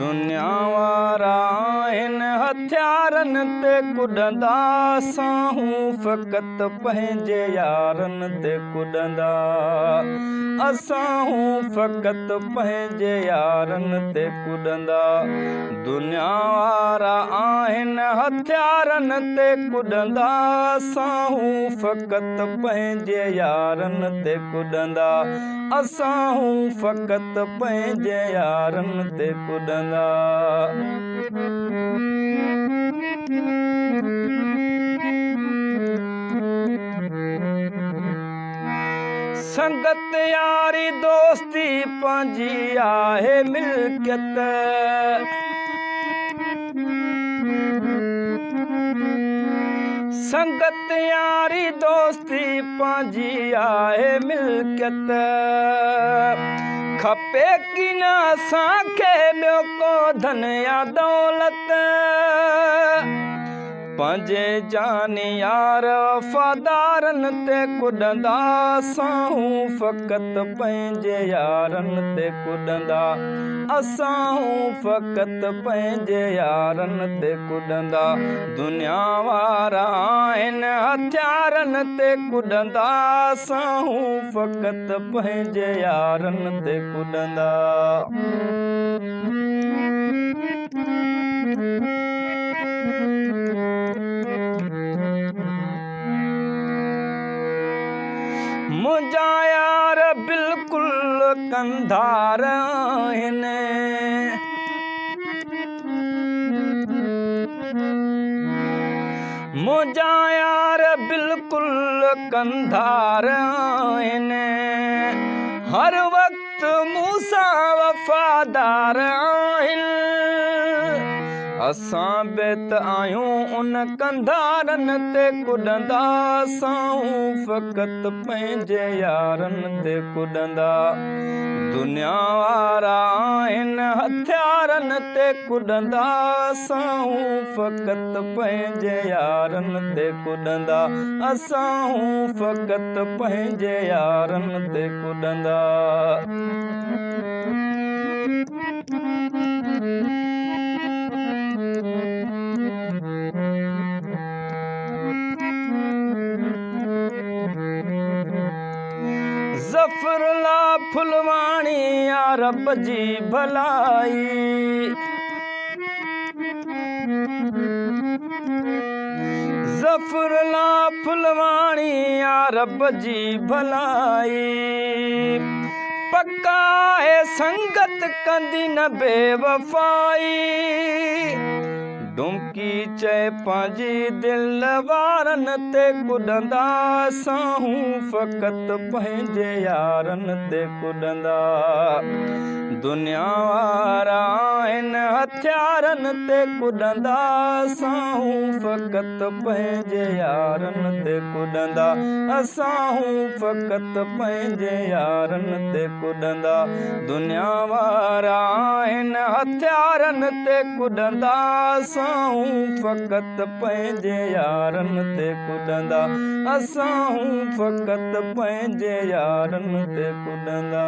दुनिया वारा आहिनि हथियारनि ते कुॾंदा, साहूं फ़क़ति पंहिंजे यारनि ते कुॾंदा। असां फ़क़ति पंहिंजे यारनि ते कुॾंदा। दुनिया वारा आहिनि हथियारनि ते कुॾंदा, साहूं फ़क़ति पंहिंजे यारनि ते कुॾंदा। असां फ़क़ति पंहिंजे यारनि ते कुॾंदा। संगत यारी दोस्ती पंहिंजी आहे मिल्कियत, संगत यारी दोस्ती पंहिंजी आहे मिल्कियत। खपे की न असांखे ॿियो को धन या दौलत, पंहिंजे जानी यार वफ़ादारनि ते कुॾंदा, साहूं फ़क़ति पंहिंजे यारनि ते कुॾंदा। असां फ़क़ति पंहिंजे यारनि ते कुॾंदा। दुनिया वारा आहिनि हथियारनि ते कुॾंदा, साहूं फ़क़ति पंहिंजे यारनि ते कुॾंदा। मुंहिंजा यार बिल्कुलु कंधार आहिनि, मुंहिंजा यार बिल्कुलु कंधार आहिनि। हर वक़्तु मूंसां वफ़ादार आहिनि। असां बेत आहियूं उन कंधारनि ते कुॾंदा, साहूं फ़क़ति पंहिंजे यारनि ते कुॾंदा। दुनिया वारा आहिनि हथियारनि ते कुॾंदा, साहूं फ़क़ति पंहिंजे यारनि ते कुॾंदा। असां फ़क़ति पंहिंजे यारनि ते कुॾंदा। ज़फ़रुल्ला फुलवाणी या रब जी भलाई, ज़फ़रुल्ला फुलवाणी या रब जी भलाई। पक्का है संगत कंदी न बेवफ़ाई, डुमकी चए पंहिंजी दिल वारनि ते कुॾंदा, साहूं फ़क़ति पंहिंजे यारनि ते कुॾंदा। दुनिया वारा आहिनि हथियारनि ते कुॾंदा, साहूं फ़क़ति पंहिंजे यारनि ते कुॾंदा। असां फ़क़ति पंहिंजे यारनि ते कुॾंदा। दुनिया वारा आहिनि हथियारनि ते कुॾंदा, साहूं फ़क़ति पंहिंजे यारनि ते कुॾंदा। असां फ़क़ति पंहिंजे यारनि ते कुॾंदा।